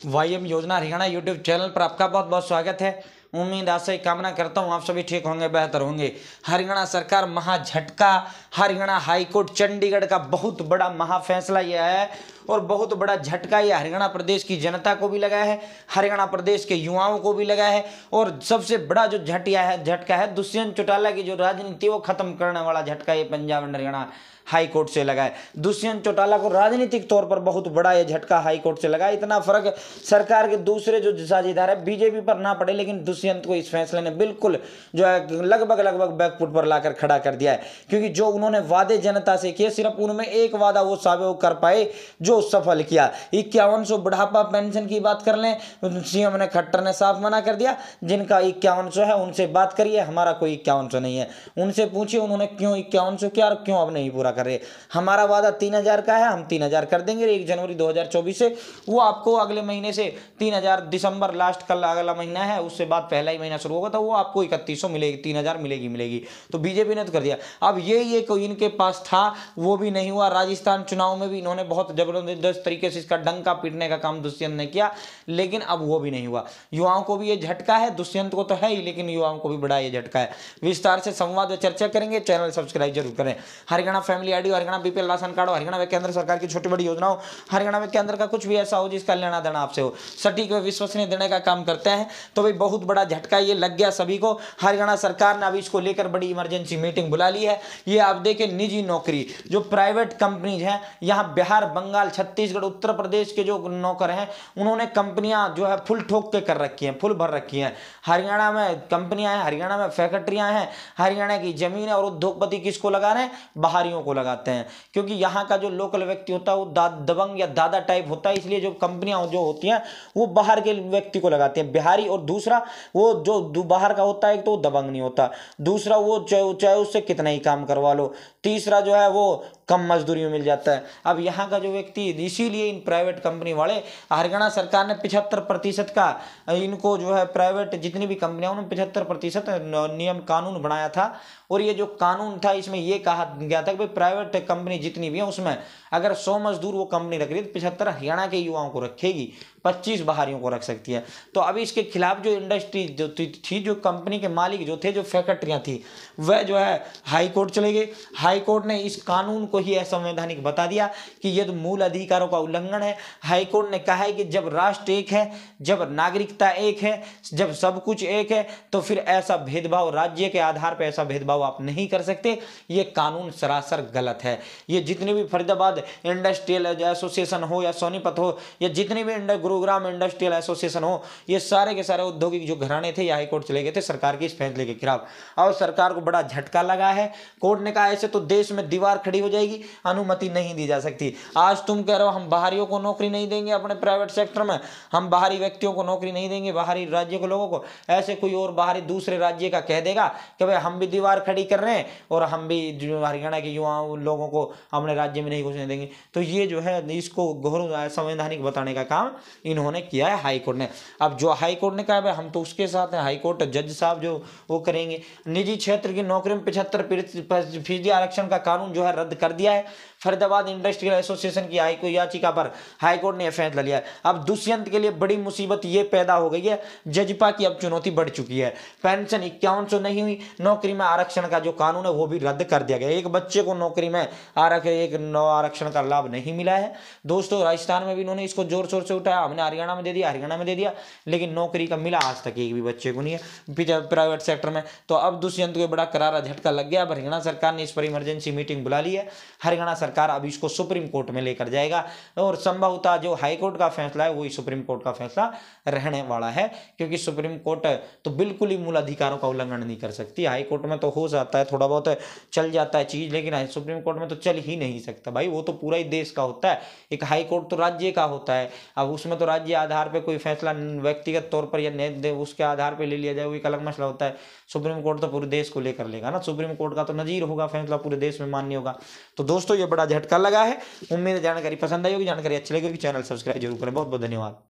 वाईएम योजना Haryana YouTube channel पर आपका बहुत बहुत स्वागत है। उम्मीद आशा ही कामना करता हूँ आप सभी ठीक होंगे, बेहतर होंगे। हरियाणा सरकार महा झटका, हरियाणा हाईकोर्ट चंडीगढ़ का बहुत बड़ा महा फैसला यह है और बहुत बड़ा झटका ये हरियाणा प्रदेश की जनता को भी लगा है, हरियाणा प्रदेश के युवाओं को भी लगा है। और सबसे बड़ा जो झटका है दुष्यंत चौटाला की जो राजनीति वो खत्म करने वाला झटका ये Punjab and Haryana high court से लगा है। दुष्यंत चौटाला को राजनीतिक तौर पर बहुत बड़ा ये झटका हाई कोर्ट से लगा। इतना फर्क सरकार के दूसरे जो साझेदार है बीजेपी पर ना पड़े, लेकिन दुष्यंत को इस फैसले ने बिल्कुल जो है लगभग बैकफुट पर लाकर खड़ा कर दिया है। क्योंकि जो उन्होंने वादे जनता से किए, सिर्फ उनमें एक वादा वो साबित कर पाए जो सफल किया। 5100 बुढ़ापा पेंशन की बात कर लें, सीएम ने खट्टर ने साफ मना कर दिया। जिनका 5100 है उनसे बात करिए, हमारा कोई 5100 नहीं है। उनसे पूछिए उन्होंने क्यों 5100 किया और क्यों अब नहीं पूरा कर रहे। हमारा वादा 3000 का है, हम 3000 कर देंगे 1 जनवरी 2024 से। वो आपको अगले महीने से 3000 दिसंबर लास्ट कल अगला महीना है, उससे बाद पहला ही महीना शुरू होगा तो वो आपको 3100 मिलेगी, 3000 मिलेगी। तो बीजेपी ने तो कर दिया। अब ये कोई इनके पास था वो भी नहीं हुआ। राजस्थान चुनाव में भी इन्होंने बहुत जबरदस्त तरीके से इसका डंका पीटने का काम दुष्यंत ने किया, लेकिन अब वो भी नहीं हुआ। युवाओं को भी ये झटका है, दुष्यंत को तो है ही, लेकिन युवाओं को भी बड़ा ये झटका है। विस्तार से संवाद व चर्चा करेंगे, चैनल सब्सक्राइब जरूर करें। Haryana family ID, Haryana BPL ration card, Haryana में केंद्र सरकार की छोटी बड़ी योजनाओं, हरियाणा में केंद्र का कुछ भी ऐसा हो जिसका लेना देना आपसे हो, सटीक व विश्वसनीय देने का काम करते हैं। तो भाई बहुत बड़ा झटका ये लग गया सभी को। हरियाणा सरकार ने अभी इसको लेकर बड़ी इमरजेंसी मीटिंग बुला ली है। ये आप देखें, निजी नौकरी जो प्राइवेट कंपनीज हैं, यहाँ बिहार, बंगाल, छत्तीसगढ़, उत्तर प्रदेश के जो नौकर हैं उन्होंने कंपनियां जो है फुल ठोक के कर रखी हैं, फुल भर रखी हैं। हरियाणा में कंपनियां हैं, हरियाणा में फैक्ट्रियां हैं, हरियाणा की जमीन है। और उद्योगपति किसको लगा रहे हैं? बाहरियों को लगाते हैं। क्योंकि यहाँ का जो लोकल व्यक्ति होता है वो दबंग या दादा टाइप होता है, इसलिए जो कंपनियां जो होती हैं वो बाहर के व्यक्ति को लगाते हैं, बिहारी। और दूसरा वो जो बाहर का होता है एक तो दबंग नहीं होता, दूसरा वो चाहे उससे कितना ही काम करवा लो, तीसरा जो है वो कम मजदूरी में मिल जाता है। अब यहाँ का जो व्यक्ति, इसीलिए इन प्राइवेट कंपनी वाले, हरियाणा सरकार ने 75% का इनको जो है प्राइवेट जितनी भी कंपनियां उन्होंने 75% नियम कानून बनाया था। और ये जो कानून था इसमें ये कहा गया था कि भाई प्राइवेट कंपनी जितनी भी है उसमें अगर 100 मजदूर वो कंपनी रख रही है तो 75 हरियाणा के युवाओं को रखेगी, 25 बाहरियों को रख सकती है। तो अभी इसके खिलाफ जो इंडस्ट्री जो थी, जो कंपनी के मालिक जो थे, जो फैक्ट्रियां थी, वह जो है हाई कोर्ट चले गए। हाई कोर्ट ने इस कानून को ही असंवैधानिक बता दिया कि यह तो मूल अधिकारों का उल्लंघन है। हाई कोर्ट ने कहा है कि जब राष्ट्र एक है, जब नागरिकता एक है, जब सब कुछ एक है, तो फिर ऐसा भेदभाव, राज्य के आधार पर ऐसा भेदभाव आप नहीं कर सकते। ये कानून सरासर गलत है। ये जितने भी फरीदाबाद इंडस्ट्रियल एसोसिएशन हो या सोनीपत हो या जितने भी गुरुग्राम इंडस्ट्रियल एसोसिएशन हो, ये सारे के सारे औद्योगिक जो घराने थे ये हाई कोर्ट चले गए थे सरकार के इस फैसले के खिलाफ। और सरकार को बड़ा झटका लगा है। कोर्ट ने कहा ऐसे तो देश में दीवार खड़ी हो जाएगी, अनुमति नहीं दी जा सकती। आज तुम कह रहे हो हम बाहरियों को नौकरी नहीं देंगे, अपने प्राइवेट सेक्टर में हम बाहरी व्यक्तियों को नौकरी नहीं देंगे, बाहरी राज्य के लोगों को। ऐसे कोई और बाहरी दूसरे राज्य का कह देगा कि भाई हम भी दीवार खड़ी कर रहे हैं और हम भी हरियाणा के युवाओं लोगों को अपने राज्य में नहीं घुसने देंगे, तो ये जो है इसको घोर संवैधानिक बताने का काम इन्होंने किया है हाई कोर्ट ने। अब जो हाई कोर्ट ने कहा है हम तो उसके साथ हैं, हाई कोर्ट जज साहब जो वो करेंगे। निजी क्षेत्र की नौकरी में 75% आरक्षण का कानून जो है रद्द कर दिया है। फरीदाबाद इंडस्ट्रियल एसोसिएशन की याचिका पर हाई कोर्ट ने यह फैसला लिया है। अब दुष्यंत के लिए बड़ी मुसीबत ये पैदा हो गई है, जजपा की अब चुनौती बढ़ चुकी है। पेंशन 5100 नहीं हुई, नौकरी में आरक्षण का जो कानून है वो भी रद्द कर दिया गया। एक बच्चे को नौकरी में आरक्षण का लाभ नहीं मिला है। दोस्तों राजस्थान में भी इन्होंने इसको जोर शोर से उठाया, हमने हरियाणा में दे दिया, लेकिन नौकरी का मिला आज तक एक भी बच्चे को नहीं है प्राइवेट सेक्टर में। तो अब दुष्यंत को बड़ा करारा झटका लग गया। अब हरियाणा सरकार ने इस पर इमरजेंसी मीटिंग बुला ली है। हरियाणा सरकार अब इसको सुप्रीम कोर्ट में लेकर जाएगा और संभवतः जो हाई कोर्ट का फैसला है वही सुप्रीम कोर्ट का फैसला रहने वाला है। क्योंकि सुप्रीम कोर्ट तो बिल्कुल ही मूल अधिकारों का उल्लंघन नहीं कर सकती। हाई कोर्ट में तो हो जाता है, थोड़ा बहुत चल जाता है चीज, लेकिन सुप्रीम कोर्ट में तो चल ही नहीं सकता भाई। वो तो पूरा ही देश का होता है, एक हाई कोर्ट तो राज्य का होता है। अब उसमें तो राज्य आधार पे कोई फैसला व्यक्तिगत तौर पर या उसके आधार पे ले लिया जाए वो एक अलग मसला होता है। सुप्रीम कोर्ट तो पूरे देश को लेकर लेगा ना, सुप्रीम कोर्ट का तो नजीर होगा, फैसला पूरे देश में मान्य होगा। तो दोस्तों ये बड़ा झटका लगा है। उम्मीद है जानकारी पसंद आई होगी, जानकारी अच्छी लगी होगी, चैनल सब्सक्राइब जरूर करें। बहुत बहुत धन्यवाद।